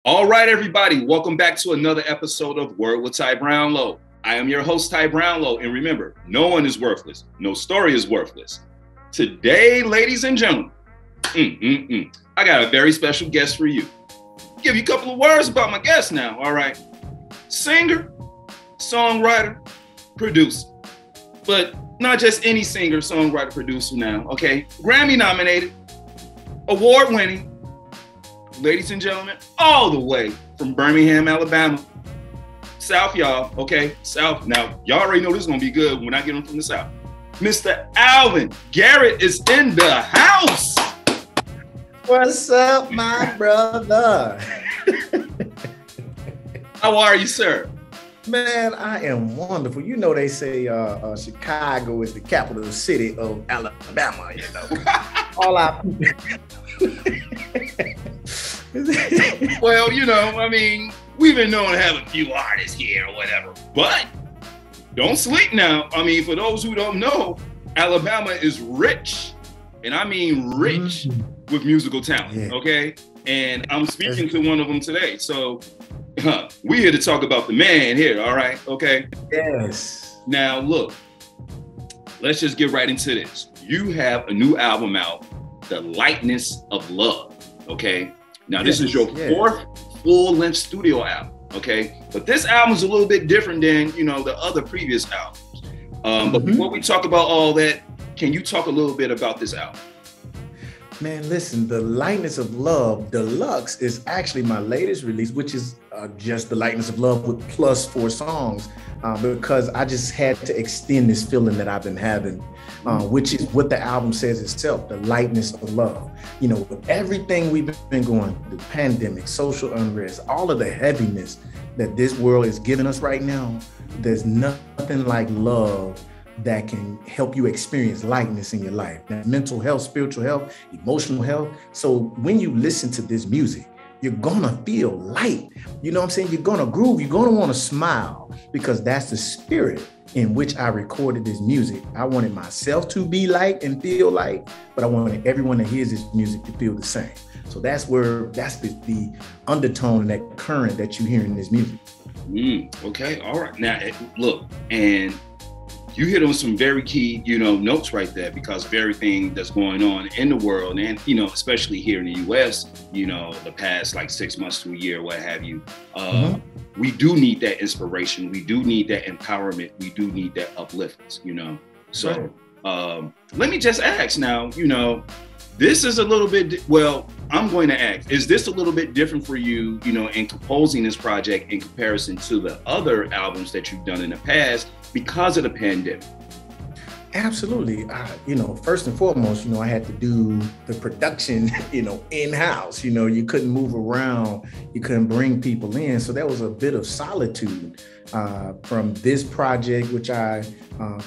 All right, everybody, welcome back to another episode of Word with Ty Brownlow. I am your host, Ty Brownlow, and remember, no one is worthless. No story is worthless. Today, ladies and gentlemen, I got a very special guest for you. Give you a couple of words about my guest now, all right? Singer, songwriter, producer. But not just any singer, songwriter, producer now, okay? Grammy nominated, award-winning, ladies and gentlemen, all the way from Birmingham, Alabama. South, y'all, okay? South. Now, y'all already know this is going to be good when I get them from the South. Mr. Alvin, Garrett is in the house. What's up, my brother? How are you, sir? Man, I am wonderful. You know, they say Chicago is the capital city of Alabama, you know. All I... Well, you know, I mean, we've been known to have a few artists here or whatever, but don't sleep now. I mean, for those who don't know, Alabama is rich, and I mean rich with musical talent, okay? And I'm speaking to one of them today. So we're here to talk about the man here, all right? Okay? Yes. Now, look, let's just get right into this. You have a new album out, The Lightness of Love, okay? Now, this is your fourth full-length studio album, okay? But this album is a little bit different than, you know, the other previous albums. But before we talk about all that, can you talk a little bit about this album? Man, listen, The Lightness of Love Deluxe is actually my latest release, which is just The Lightness of Love with plus 4 songs, because I just had to extend this feeling that I've been having, which is what the album says itself, the lightness of love. You know, with everything we've been going through, pandemic, social unrest, all of the heaviness that this world is giving us right now, there's nothing like love that can help you experience lightness in your life. That's mental health, spiritual health, emotional health. So when you listen to this music, you're gonna feel light. You know what I'm saying? You're gonna groove, you're gonna wanna smile, because that's the spirit in which I recorded this music. I wanted myself to be light and feel light, but I wanted everyone that hears this music to feel the same. So that's the undertone and that current that you hear in this music. Okay, all right. Now, look, and you hit on some very key, you know, notes right there, because of everything that's going on in the world, and, you know, especially here in the US, you know, the past like 6 months to a year, what have you. We do need that inspiration. We do need that empowerment. We do need that upliftment, you know. So let me just ask now, you know, this is a little bit, well, I'm going to ask, is this a little bit different for you, you know, in composing this project in comparison to the other albums that you've done in the past because of the pandemic? Absolutely. You know, first and foremost, you know, I had to do the production, you know, in-house. You know, you couldn't move around, you couldn't bring people in. So there was a bit of solitude from this project, which I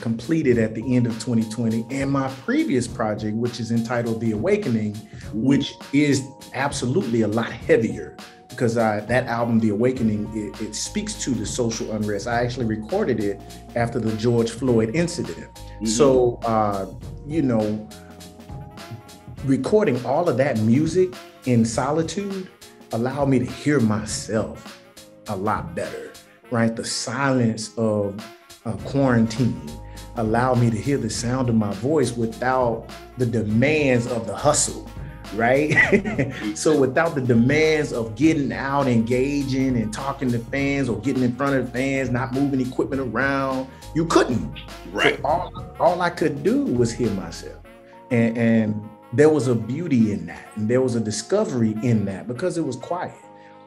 completed at the end of 2020, and my previous project, which is entitled The Awakening, which is absolutely a lot heavier. Because that album, The Awakening, it speaks to the social unrest. I actually recorded it after the George Floyd incident. So, you know, recording all of that music in solitude allowed me to hear myself a lot better, right? The silence of quarantine allowed me to hear the sound of my voice without the demands of the hustle. Right? So without the demands of getting out, engaging and talking to fans, or getting in front of fans, not moving equipment around, you couldn't. Right. So all I could do was hear myself. And there was a beauty in that. And there was a discovery in that, because it was quiet.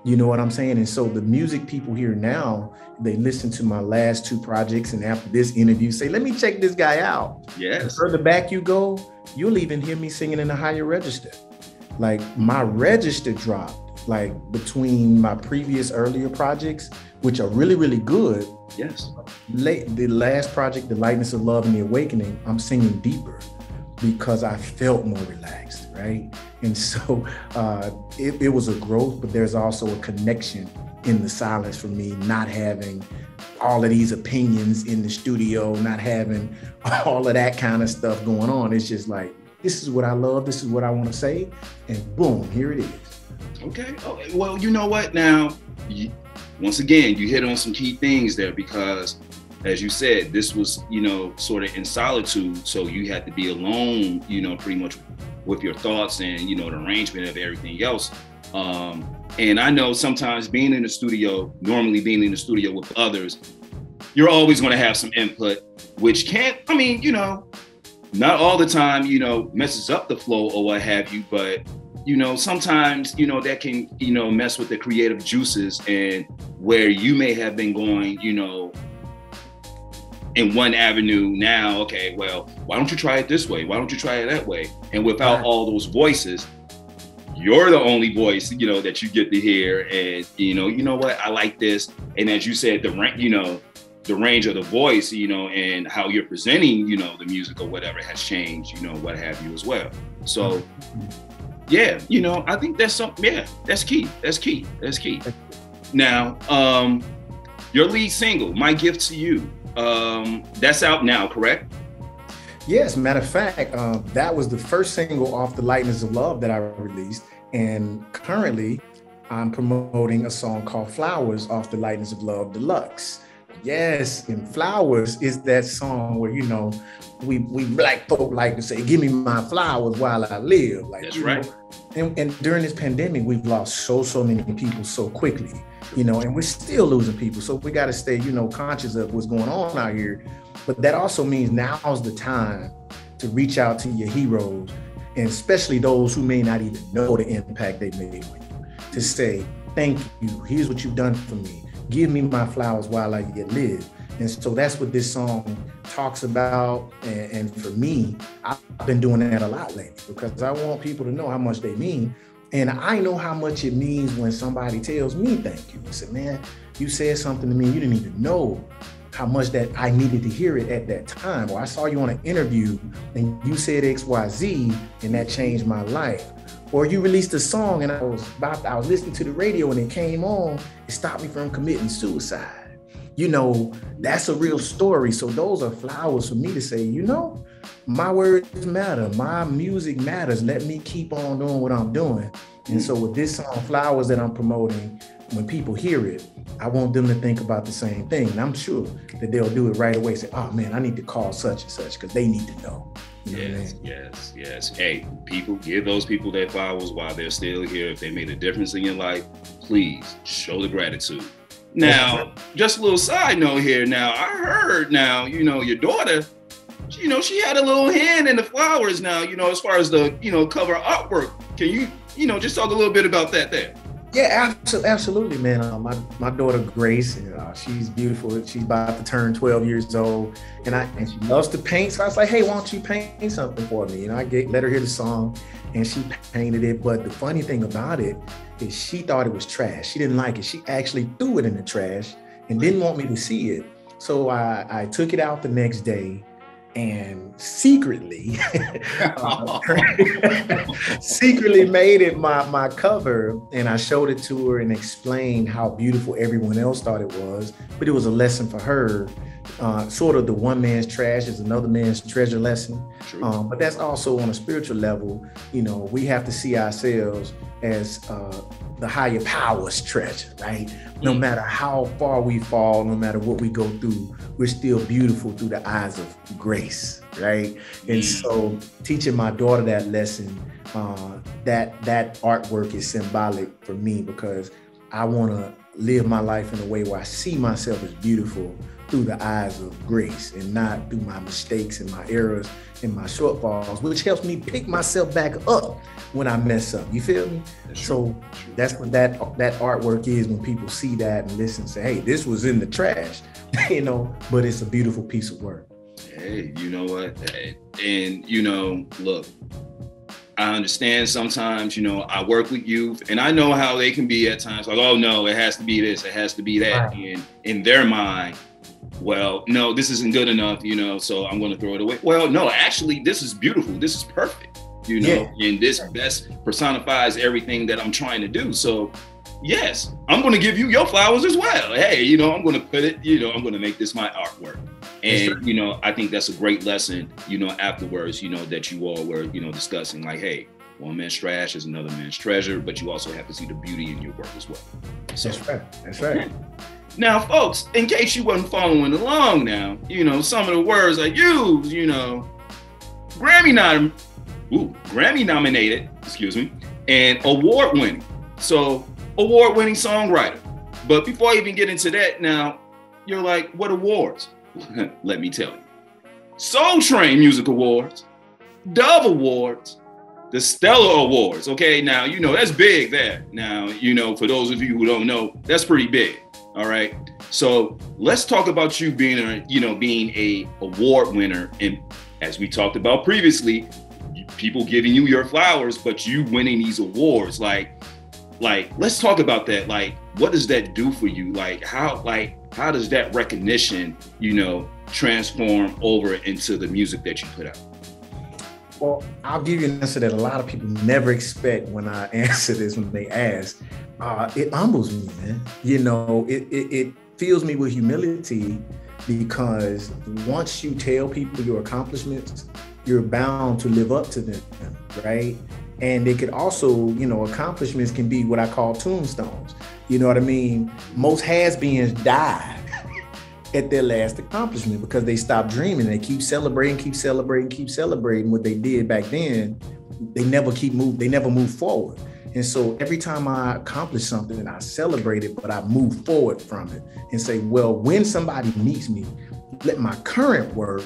You know what I'm saying? And so the music people hear now, they listen to my last 2 projects, and after this interview say, let me check this guy out. Yes. The further back you go, you'll even hear me singing in a higher register. Like my register dropped like between my previous earlier projects, which are really, really good. Yes. The last project, The Lightness of Love and The Awakening, I'm singing deeper because I felt more relaxed, right? And so it was a growth, but there's also a connection in the silence for me, not having all of these opinions in the studio, not having all of that kind of stuff going on. It's just like, this is what I love, this is what I want to say, and boom, here it is. Okay. Oh, well, you know what? Now, once again, you hit on some key things there because, as you said, this was, sort of in solitude. So you had to be alone, pretty much with your thoughts and, the arrangement of everything else. And I know sometimes being in the studio, normally being in the studio with others, you're always going to have some input, which can't, not all the time, messes up the flow or what have you, but sometimes, that can, mess with the creative juices and where you may have been going, in one avenue now, okay, well, why don't you try it this way? Why don't you try it that way? And without all those voices, you're the only voice, that you get to hear. And, you know what, I like this. And as you said, the range of the voice, and how you're presenting, the music or whatever has changed, what have you as well. So, yeah, I think that's something, yeah, that's key. That's key. Now, your lead single, My Gift to You, that's out now, correct? Yes, matter of fact, that was the first single off the Lightness of Love that I released. And currently, I'm promoting a song called Flowers off the Lightness of Love Deluxe. Yes, and Flowers is that song where, we black folk like to say, give me my flowers while I live. Like, that's right. And during this pandemic, we've lost so many people so quickly, and we're still losing people. So we got to stay, conscious of what's going on out here. But that also means now's the time to reach out to your heroes, and especially those who may not even know the impact they made on you, to say, thank you. Here's what you've done for me. Give me my flowers while I yet live. And so that's what this song talks about. And for me, I've been doing that a lot lately because I want people to know how much they mean. And I know how much it means when somebody tells me thank you. I said, man, you said something to me, you didn't even know how much that I needed to hear it at that time. Or I saw you on an interview and you said XYZ and that changed my life. Or you released a song and I was listening to the radio and it came on, it stopped me from committing suicide. That's a real story. So those are flowers for me to say, my words matter, my music matters. Let me keep on doing what I'm doing. And so with this song, Flowers, that I'm promoting, when people hear it, I want them to think about the same thing. And I'm sure that they'll do it right away. Say, oh man, I need to call such and such because they need to know. Yes. Hey, people, give those people their flowers while they're still here. If they made a difference in your life, please show the gratitude. Now, just a little side note here. Now, I heard your daughter, she had a little hand in the flowers now, as far as the, cover artwork. Can you, just talk a little bit about that there? Yeah, absolutely, man. My daughter Grace, she's beautiful. She's about to turn 12 years old, and she loves to paint. So I was like, hey, why don't you paint something for me? I let her hear the song, and she painted it. But the funny thing about it is, she thought it was trash. She didn't like it. She actually threw it in the trash and didn't want me to see it. So I took it out the next day. And secretly made it my cover, and I showed it to her and explained how beautiful everyone else thought it was, but it was a lesson for her. Sort of the one man's trash is another man's treasure lesson. But that's also on a spiritual level. We have to see ourselves as the higher power's treasure, right? No matter how far we fall, no matter what we go through, we're still beautiful through the eyes of grace, right? And so teaching my daughter that lesson, that artwork is symbolic for me because I want to live my life in a way where I see myself as beautiful through the eyes of grace and not through my mistakes and my errors and my shortfalls, which helps me pick myself back up when I mess up. You feel me? That's what that artwork is, when people see that and listen and say, hey, this was in the trash, but it's a beautiful piece of work. Hey, you know what? And, look, I understand sometimes, I work with youth and I know how they can be at times like, oh no, it has to be this, it has to be that. Right. And in their mind, well, no, this isn't good enough, so I'm going to throw it away. Well, no, actually, this is beautiful. This is perfect, and this best personifies everything that I'm trying to do. So yes, I'm going to give you your flowers as well. Hey, I'm going to put it, I'm going to make this my artwork. And, I think that's a great lesson, afterwards, that you all were, discussing like, hey, one man's trash is another man's treasure, but you also have to see the beauty in your work as well. So, that's right. That's right. Now, folks, in case you wasn't following along now, some of the words I use, Grammy nominated, and award winning. So award winning songwriter. But before I even get into that now, you're like, what awards? Let me tell you. Soul Train Music Awards, Dove Awards, the Stellar Awards. Okay, now, that's big there. Now, for those of you who don't know, that's pretty big. All right. So let's talk about you being a award winner. And as we talked about previously, people giving you your flowers, but you winning these awards, like, let's talk about that. Like, what does that do for you? How does that recognition, transform over into the music that you put out? Well, I'll give you an answer that a lot of people never expect when I answer this when they ask. It humbles me, man. It fills me with humility, because once you tell people your accomplishments, you're bound to live up to them, right? And it could also, accomplishments can be what I call tombstones. You know what I mean? Most has-beens die at their last accomplishment because they stop dreaming. They keep celebrating what they did back then. They never move forward. And so every time I accomplish something, I celebrate it, but I move forward from it and say, well, when somebody meets me, let my current work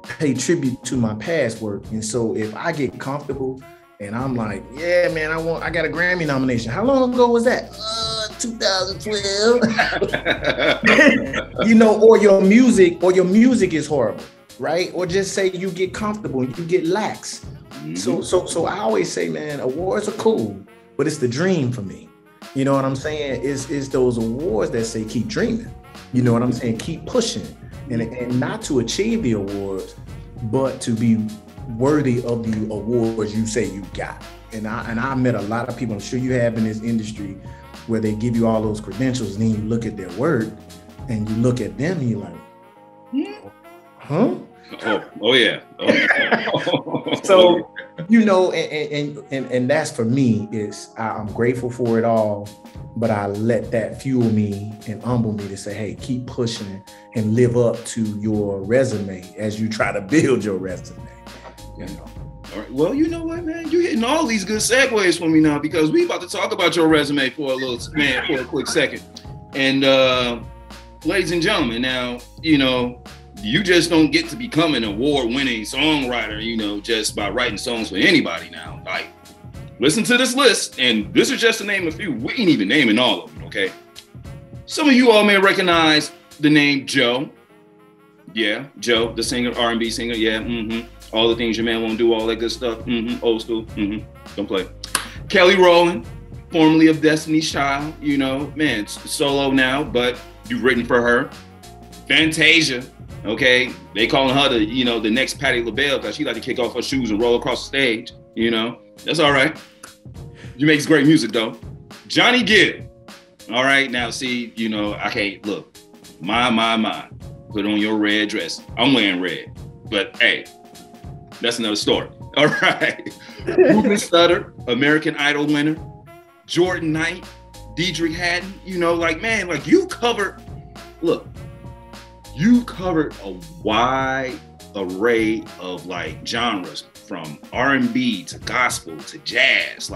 pay tribute to my past work. And so if I get comfortable and I'm like, yeah, man, I got a Grammy nomination. How long ago was that? 2012. Or your music is horrible, right? Or just say you get comfortable and you get lax. Mm-hmm. So I always say, man, awards are cool, but it's the dream for me. You know what I'm saying? It's those awards that say keep dreaming. You know what I'm saying? Keep pushing, and not to achieve the awards, but to be worthy of the awards you say you got. And I met a lot of people, I'm sure you have in this industry, where they give you all those credentials, and then you look at their work and you look at them and you're like, huh? Oh yeah. So, and that's for me is I'm grateful for it all, but I let that fuel me and humble me to say, hey, keep pushing and live up to your resume as you try to build your resume. All right. Well, you know what, man? You're hitting all these good segues for me now, because we about to talk about your resume for a quick second. And ladies and gentlemen, now, you just don't get to become an award-winning songwriter, just by writing songs for anybody now. Like, listen to this list, and this is just to name a few. We ain't even naming all of them, okay? Some of you all may recognize the name Joe. Yeah, Joe, the singer, R&B singer. Yeah, all the things your man won't do, all that good stuff. Old school. Don't play. Kelly Rowland, formerly of Destiny's Child. Man, solo now, but you've written for her. Fantasia. Okay, they calling her the next Patti LaBelle, because she like to kick off her shoes and roll across the stage. That's all right. You makes great music though. Johnny Gill. All right, now see, I can't look. My. Put on your red dress. I'm wearing red, but hey, that's another story. All right. Ruben Studdard, American Idol winner. Jordan Knight, Deidre Haddon. You covered. Look. You covered a wide array of genres, from R&B to gospel to jazz.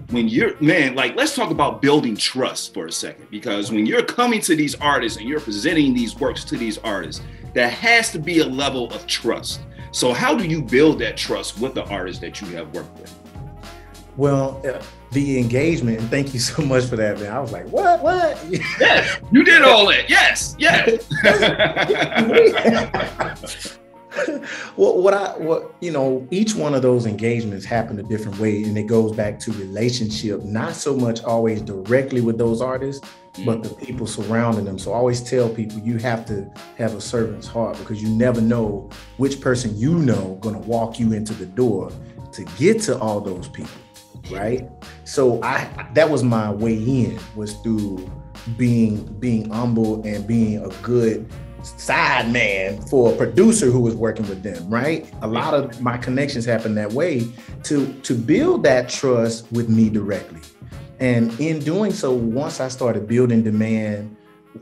When you're, let's talk about building trust for a second, because when you're coming to these artists and you're presenting these works to these artists, there has to be a level of trust. So how do you build that trust with the artists that you have worked with? Well, the engagement, and thank you so much for that, man. I was like, what? Yes, you did all that. Yes. Well, each one of those engagements happened a different way, and it goes back to relationship, not so much always directly with those artists, but the people surrounding them. So I always tell people you have to have a servant's heart, because you never know which person gonna walk you into the door to get to all those people. Right. So that was my way in, was through being humble and being a good side man for a producer who was working with them, right? A lot of my connections happened that way to build that trust with me directly. And in doing so, once I started building demand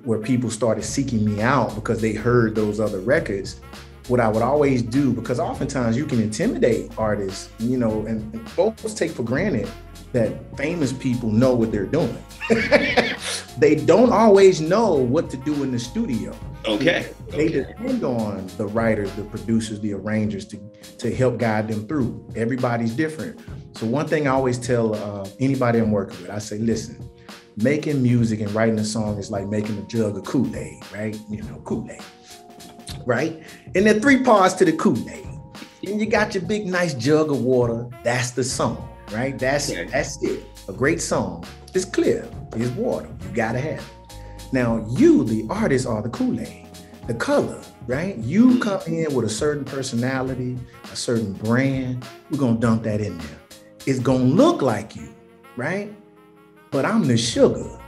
where people started seeking me out because they heard those other records, what I would always do, because oftentimes you can intimidate artists, you know, and folks take for granted that famous people know what they're doing. They don't always know what to do in the studio. Okay. They depend on the writers, the producers, the arrangers to help guide them through. Everybody's different. So one thing I always tell anybody I'm working with, I say, listen, making music and writing a song is like making a jug of Kool-Aid, right? You know, Kool-Aid, right? And there are 3 parts to the Kool-Aid. And you got your big, nice jug of water. That's the song, right? That's it. A great song is clear. It's water. You gotta have it. Now, you, the artist, are the Kool-Aid, the color, right? You come in with a certain personality, a certain brand. We're gonna dump that in there. It's gonna look like you, right? But I'm the sugar.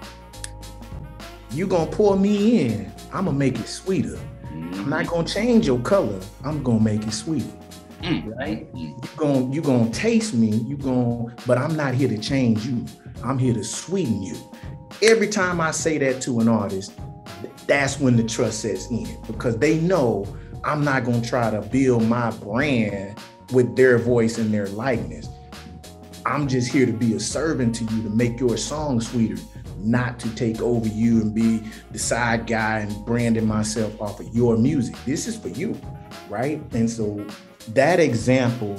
You gonna pour me in, I'm gonna make it sweeter. I'm not gonna change your color, I'm gonna make it sweeter, right? You gonna taste me, but I'm not here to change you. I'm here to sweeten you. Every time I say that to an artist, that's when the trust sets in, because they know I'm not gonna try to build my brand with their voice and their likeness. I'm just here to be a servant to you, to make your song sweeter, not to take over you and be the side guy and branding myself off of your music. This is for you, right? And so that example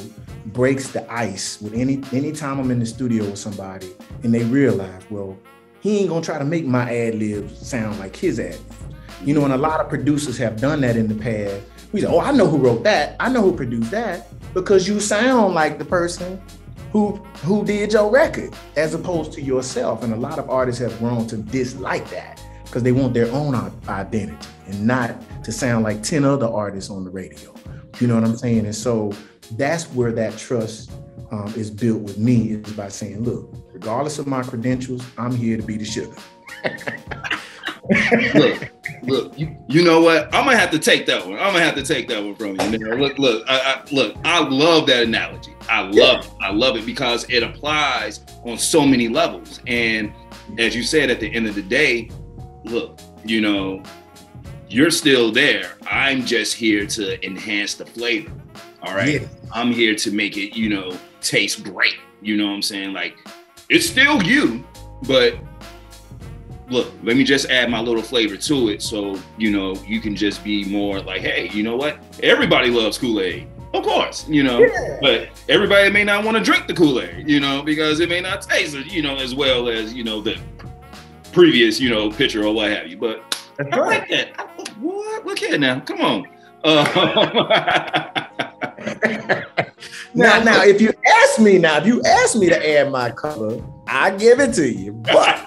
breaks the ice with any time I'm in the studio with somebody and they realize, well, he ain't gonna try to make my ad libs sound like his ad libs. You know, and a lot of producers have done that in the past. We say, oh, I know who wrote that. I know who produced that, because you sound like the person who did your record as opposed to yourself. And a lot of artists have grown to dislike that because they want their own identity and not to sound like 10 other artists on the radio. You know what I'm saying? And so that's where that trust is built with me, is by saying, look, regardless of my credentials, I'm here to be the sugar. Look, you know what? I'm gonna have to take that one. I'm gonna have to take that one from you. Man. Look, I love that analogy. I love it because it applies on so many levels. And as you said, at the end of the day, look, you know, you're still there. I'm just here to enhance the flavor. All right. Yeah. I'm here to make it, you know, taste great. You know what I'm saying? Like, it's still you, but look, let me just add my little flavor to it. So, you know, you can just be more like, hey, you know what? Everybody loves Kool-Aid. Of course, you know, but everybody may not want to drink the Kool-Aid, you know, because it may not taste, you know, as well as, you know, the previous, you know, picture or what have you. But I like that. What? Look here now. Come on. Now, if you ask me to add my color, I give it to you. But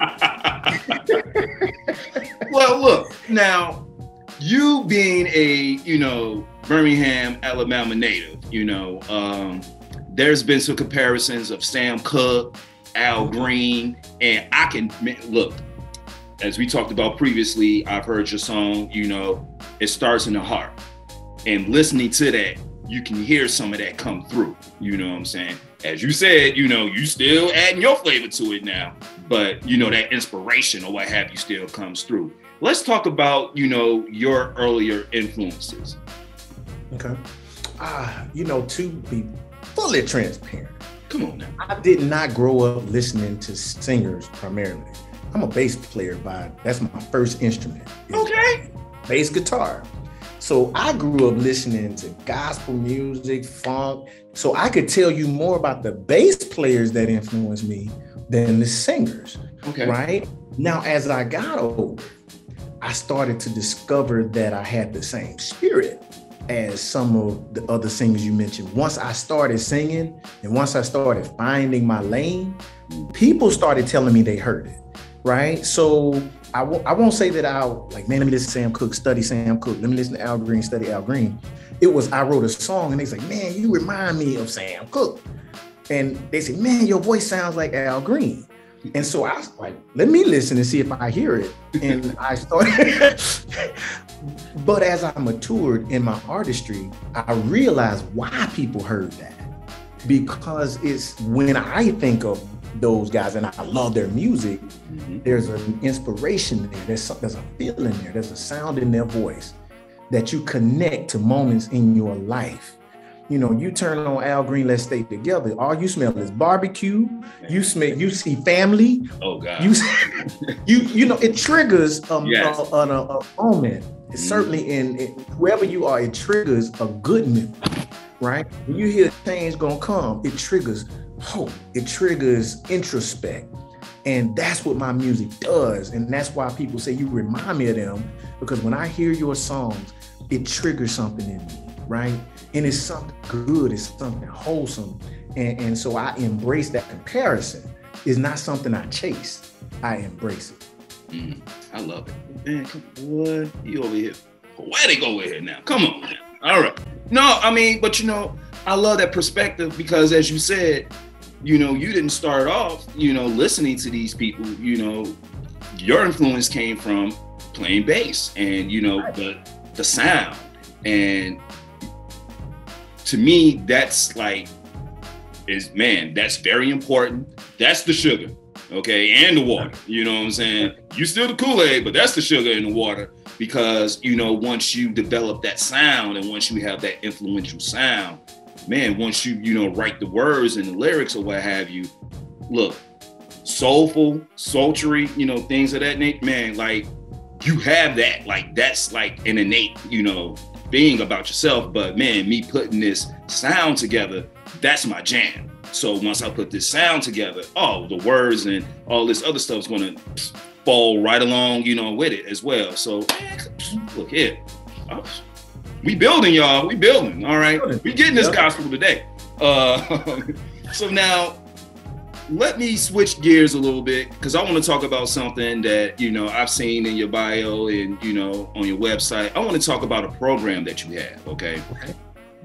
well, look, now, you being a, you know, Birmingham, Alabama native, you know, there's been some comparisons of Sam Cooke, Al Green, and I can look, as we talked about previously, I've heard your song, you know, It Starts in the Heart. And listening to that, you can hear some of that come through. You know what I'm saying? As you said, you know, you still adding your flavor to it now, but you know, that inspiration or what have you still comes through. Let's talk about, you know, your earlier influences. Okay. You know, to be fully transparent. Come on now. I did not grow up listening to singers primarily. I'm a bass player that's my first instrument. Okay. Bass guitar. So I grew up listening to gospel music, funk. So I could tell you more about the bass players that influenced me than the singers. Okay. Right? Now, as I got older, I started to discover that I had the same spirit as some of the other singers you mentioned. Once I started singing and once I started finding my lane, people started telling me they heard it, right? So I won't say that let me listen to Sam Cooke, study Sam Cooke. Let me listen to Al Green, study Al Green. It was, I wrote a song and they say, man, you remind me of Sam Cooke. And they say, man, your voice sounds like Al Green. And so I was like, let me listen and see if I hear it. And I started, But as I matured in my artistry, I realized why people heard that. Because it's when I think of those guys and I love their music, there's an inspiration there. There's a feeling there. There's a sound in their voice that you connect to moments in your life. You know, you turn on Al Green, Let's Stay Together. All you smell is barbecue. You see family. Oh God. You know, it triggers a moment. It's certainly in wherever you are, it triggers a good mood, right? When you hear change gonna come, it triggers hope. It triggers introspect. And that's what my music does. And that's why people say you remind me of them, because when I hear your songs, it triggers something in me, right? And it's something good, it's something wholesome. And so I embrace that comparison. It's not something I chase, I embrace it. I love it. Man, come on, you over here. Poetic over here now. Come on now. All right. No, I mean, but you know, I love that perspective because as you said, you know, you didn't start off, you know, listening to these people, you know, your influence came from playing bass and, you know, the sound. And to me, that's like, that's very important. That's the sugar, okay, and the water, you know what I'm saying? You still the Kool-Aid, but that's the sugar in the water because, you know, once you develop that sound and once you have that influential sound, man, once you know, write the words and the lyrics or what have you, look, soulful, sultry, you know, things of that nature, man, like you have that, like that's like an innate, you know, being about yourself. But man, me putting this sound together, that's my jam. So once I put this sound together, oh, the words and all this other stuff is gonna fall right along, you know, with it as well. So look here. We building, y'all. We building. All right. We getting this gospel today. So now let me switch gears a little bit because I want to talk about something that, you know, I've seen in your bio and, you know, on your website. I want to talk about a program that you have. Okay.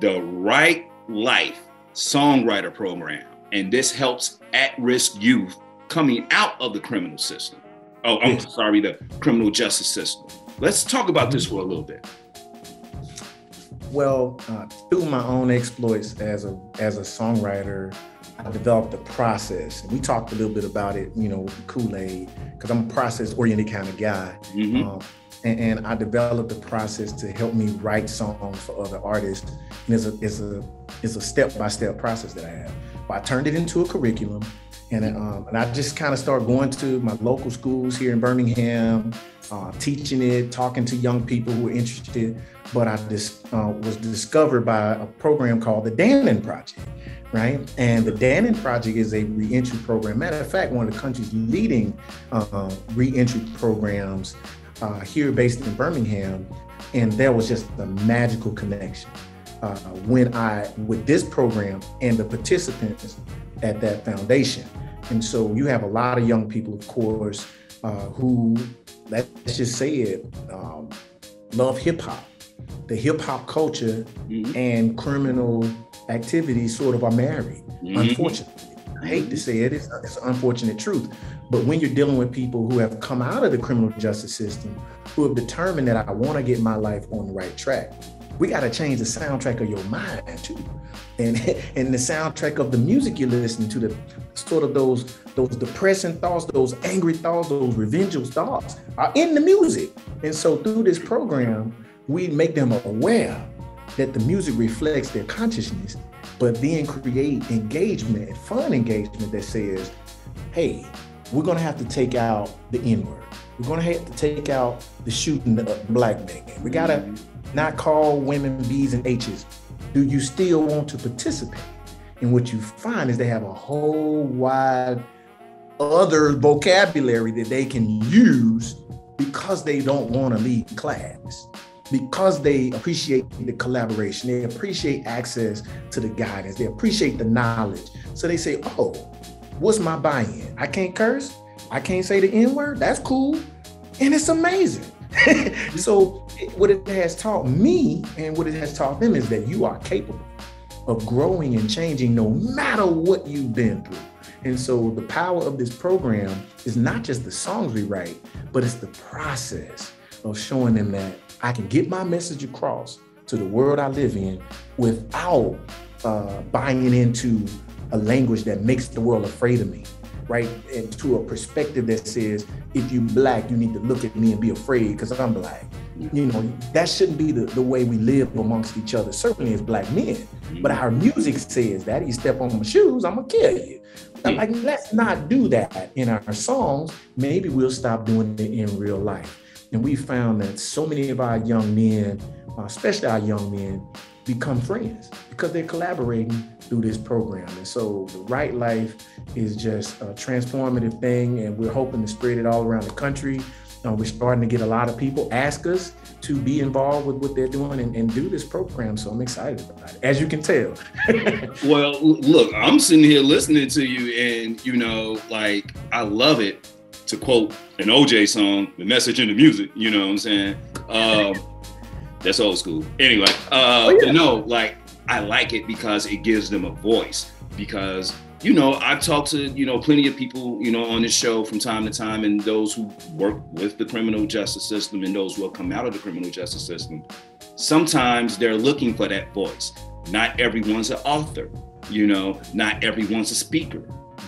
The Right Life Songwriter Program. And this helps at-risk youth coming out of the criminal system. Oh, I'm sorry, the criminal justice system. Let's talk about this for a little bit. Well, through my own exploits as a songwriter, I developed a process. We talked a little bit about it, you know, with the Kool-Aid, because I'm a process-oriented kind of guy. And I developed a process to help me write songs for other artists. And it's a step-by-step process that I have. But I turned it into a curriculum, and I just kind of started going to my local schools here in Birmingham, teaching it, talking to young people who were interested. But I just was discovered by a program called the Dannon Project, right? And the Dannon Project is a reentry program. Matter of fact, one of the country's leading reentry programs here based in Birmingham. And there was just a magical connection with this program and the participants at that foundation. And so you have a lot of young people, of course, who, let's just say it, love hip hop. The hip hop culture and criminal activities sort of are married, unfortunately. I hate to say it, it's an unfortunate truth. But when you're dealing with people who have come out of the criminal justice system, who have determined that I want to get my life on the right track, we got to change the soundtrack of your mind too. And the soundtrack of the music you're listening to, the sort of those depressing thoughts, those angry thoughts, those revengeful thoughts are in the music. And so through this program, we make them aware that the music reflects their consciousness, but then create engagement, fun engagement that says, hey, we're gonna have to take out the N-word. We're gonna have to take out the shooting the black man. We gotta not call women B's and H's. Do you still want to participate? And what you find is they have a whole wide other vocabulary that they can use because they don't want to leave class, because they appreciate the collaboration, they appreciate access to the guidance, they appreciate the knowledge. So they say, oh, what's my buy-in? I can't curse, I can't say the N-word, that's cool. And it's amazing. So what it has taught me and what it has taught them is that you are capable of growing and changing no matter what you've been through. And so the power of this program is not just the songs we write, but it's the process of showing them that I can get my message across to the world I live in without buying into a language that makes the world afraid of me, right? And to a perspective that says, if you Black, you need to look at me and be afraid because I'm Black. You know, that shouldn't be the way we live amongst each other, certainly as Black men. But our music says that you step on my shoes, I'm gonna kill you. Like, let's not do that in our songs. Maybe we'll stop doing it in real life. And we found that so many of our young men, especially our young men, become friends because they're collaborating through this program. And so the Right Life is just a transformative thing, and we're hoping to spread it all around the country. We're starting to get a lot of people ask us to be involved with what they're doing and do this program. So I'm excited about it, as you can tell. Well, look, I'm sitting here listening to you and, you know, like, I love it. To quote an OJ song, the message in the music, you know what I'm saying? That's old school. Anyway, but no, like, I like it because it gives them a voice. Because, you know, I've talked to, you know, plenty of people, you know, on this show from time to time, and those who work with the criminal justice system and those who have come out of the criminal justice system. Sometimes they're looking for that voice. Not everyone's an author, you know, not everyone's a speaker,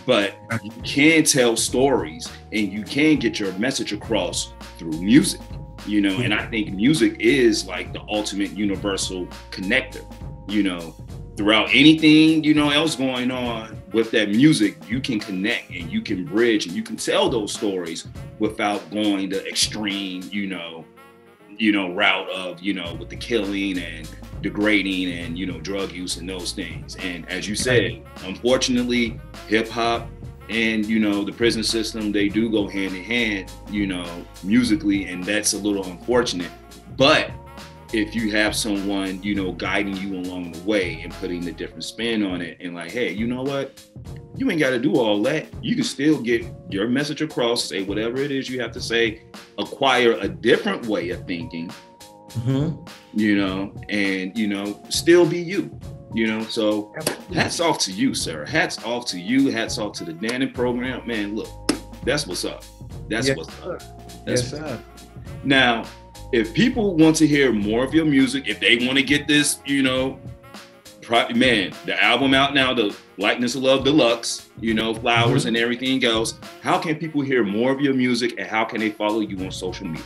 but you can tell stories and you can get your message across through music, you know, and I think music is like the ultimate universal connector, you know. Throughout anything, you know, else going on with that music, you can connect and you can bridge and you can tell those stories without going the extreme, you know, route of, you know, with the killing and degrading and, you know, drug use and those things. And as you said, unfortunately, hip hop and, you know, the prison system, they do go hand in hand, you know, musically, and that's a little unfortunate. But if you have someone, you know, guiding you along the way and putting the different spin on it and like, hey, you know what? You ain't got to do all that. You can still get your message across, say whatever it is you have to say, acquire a different way of thinking, you know, and, you know, still be you, you know? So hats off to you, sir. Hats off to you. Hats off to the Dannon program. Man, look, that's what's up. That's what's up. That's what's up. Now, if people want to hear more of your music, if they want to get this, you know, man, the album out now, the Lightness of Love Deluxe, you know, flowers and everything else, how can people hear more of your music and how can they follow you on social media?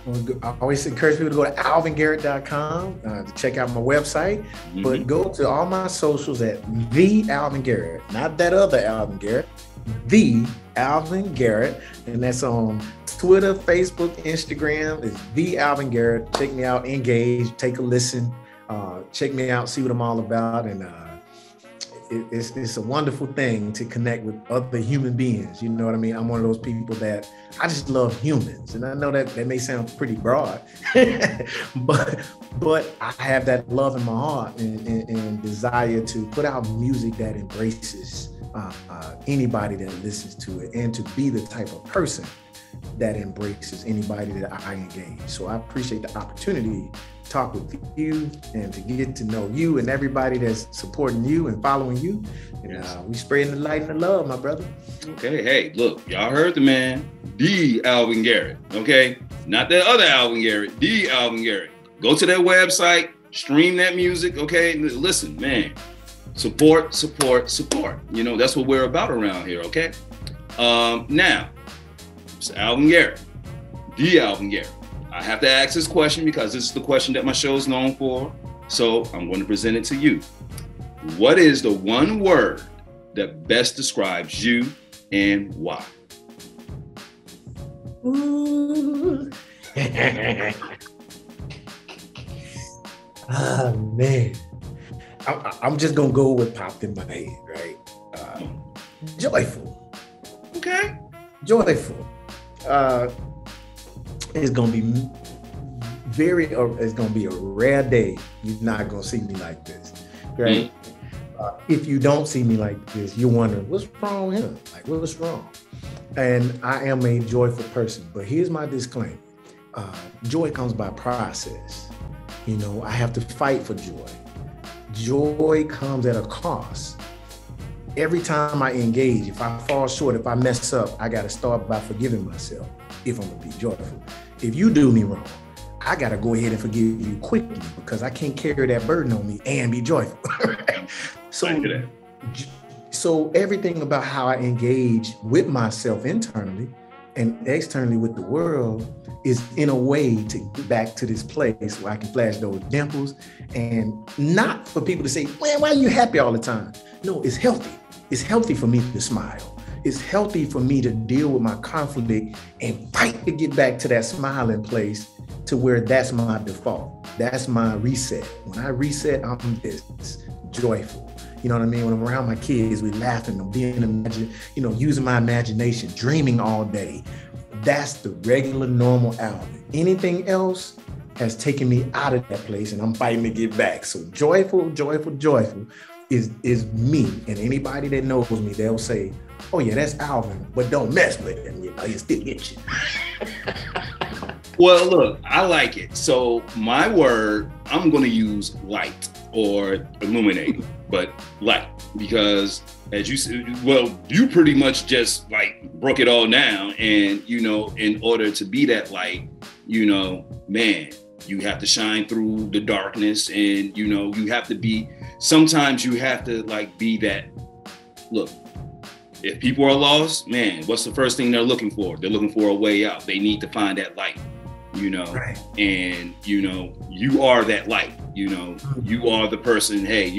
Well, I always encourage people to go to alvingarrett.com to check out my website, but go to all my socials at the Alvin Garrett, not that other Alvin Garrett, the Alvin Garrett, and that's on Twitter, Facebook, Instagram. Is the Alvin Garrett. Check me out, engage, take a listen, check me out, see what I'm all about, and it's a wonderful thing to connect with other human beings. You know what I mean? I'm one of those people that I just love humans, and I know that may sound pretty broad, but I have that love in my heart and desire to put out music that embraces anybody that listens to it, and to be the type of person that embraces anybody that I engage. So I appreciate the opportunity to talk with you and to get to know you and everybody that's supporting you and following you. And we spreading the light and the love, my brother. Okay, hey, look, y'all heard the man, the Alvin Garrett, okay? Not that other Alvin Garrett, the Alvin Garrett. Go to their website, stream that music, okay? Listen, man, support, support, support. You know, that's what we're about around here, okay? Now, it's Alvin Garrett, the Alvin Garrett. I have to ask this question because this is the question that my show is known for. So I'm going to present it to you. What is the one word that best describes you and why? Ooh. Oh, man. I'm just going to go with popped in my head, right? Joyful. Okay. Joyful. It's gonna be it's gonna be a rare day. You're not gonna see me like this, right? If you don't see me like this, you're wondering what's wrong with him. Like, what's wrong? And I am a joyful person, but here's my disclaimer: joy comes by process. You know, I have to fight for joy. Joy comes at a cost. Every time I engage, if I fall short, if I mess up, I got to start by forgiving myself if I'm gonna be joyful. If you do me wrong, I got to go ahead and forgive you quickly because I can't carry that burden on me and be joyful. So everything about how I engage with myself internally and externally with the world is in a way to get back to this place where I can flash those dimples, and not for people to say, man, why are you happy all the time? No, it's healthy. It's healthy for me to smile. It's healthy for me to deal with my conflict and fight to get back to that smiling place to where that's my default. That's my reset. When I reset, I'm this joyful. You know what I mean? When I'm around my kids, we laughing, I'm being using my imagination, dreaming all day. That's the regular, normal Alvin. Anything else has taken me out of that place and I'm fighting to get back. So joyful is me. And anybody that knows me, they'll say, oh yeah, that's Alvin, but don't mess with him. You know, he'll still get you. Well, look, I like it. So my word, I'm going to use light or illuminating, but light, because as you said, well, you pretty much just like broke it all down. And, you know, in order to be that light, you know, man, you have to shine through the darkness, and, you know, you have to be, sometimes you have to like be that, look, if people are lost, man, what's the first thing they're looking for? They're looking for a way out. They need to find that light, you know, right. And, you know, you are that light, you know, you are the person, hey,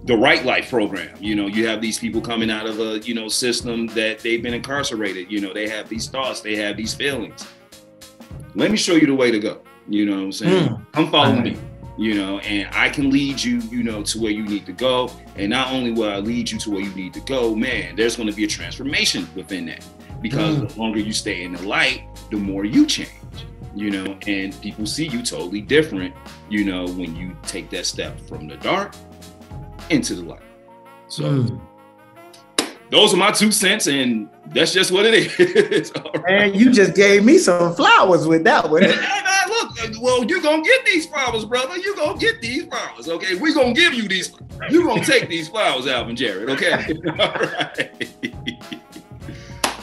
the Right Life program, you know, you have these people coming out of a, you know, system that they've been incarcerated, you know, they have these thoughts, they have these feelings. Let me show you the way to go, you know what I'm saying? Come follow me. You know, and I can lead you, you know, to where you need to go. And not only will I lead you to where you need to go, man, there's going to be a transformation within that, because the longer you stay in the light, the more you change, you know, and people see you totally different, you know, when you take that step from the dark into the light. So those are my 2 cents, and that's just what it is. Right. And you just gave me some flowers with that one. Look, well, you're going to get these flowers, brother. You're going to get these flowers, okay? We're going to give you these. You're going to take these flowers, Alvin Jarrett, okay? All right.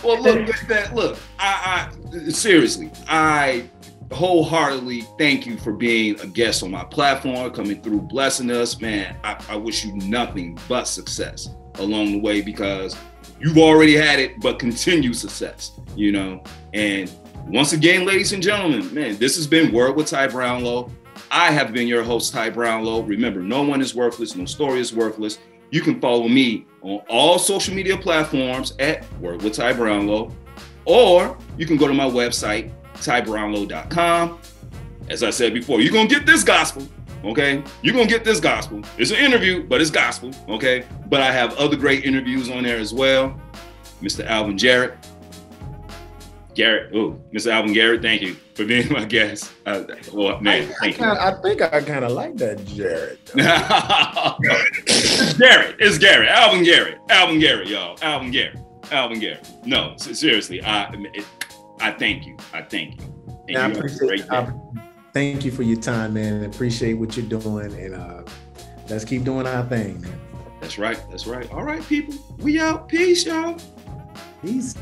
Well, look, I seriously, I wholeheartedly thank you for being a guest on my platform, coming through, blessing us, man. I wish you nothing but success along the way, because you've already had it, but continued success, you know? And once again, ladies and gentlemen, man, this has been Word with Ty Brownlow. I have been your host, Ty Brownlow. Remember, no one is worthless, no story is worthless. You can follow me on all social media platforms at Word with Ty Brownlow, or you can go to my website, tybrownlow.com. As I said before, you're going to get this gospel, okay? You're going to get this gospel. It's an interview, but it's gospel, okay? But I have other great interviews on there as well. Mr. Alvin Jarrett. Mr. Alvin Garrett, thank you for being my guest. Thank you. I think I kind of like that Garrett. It's Garrett. Alvin Garrett, y'all. Alvin Garrett. No, seriously, I thank you. And I appreciate. Thank you for your time, man. Appreciate what you're doing, and let's keep doing our thing, man. That's right. All right, people. We out. Peace, y'all. Peace.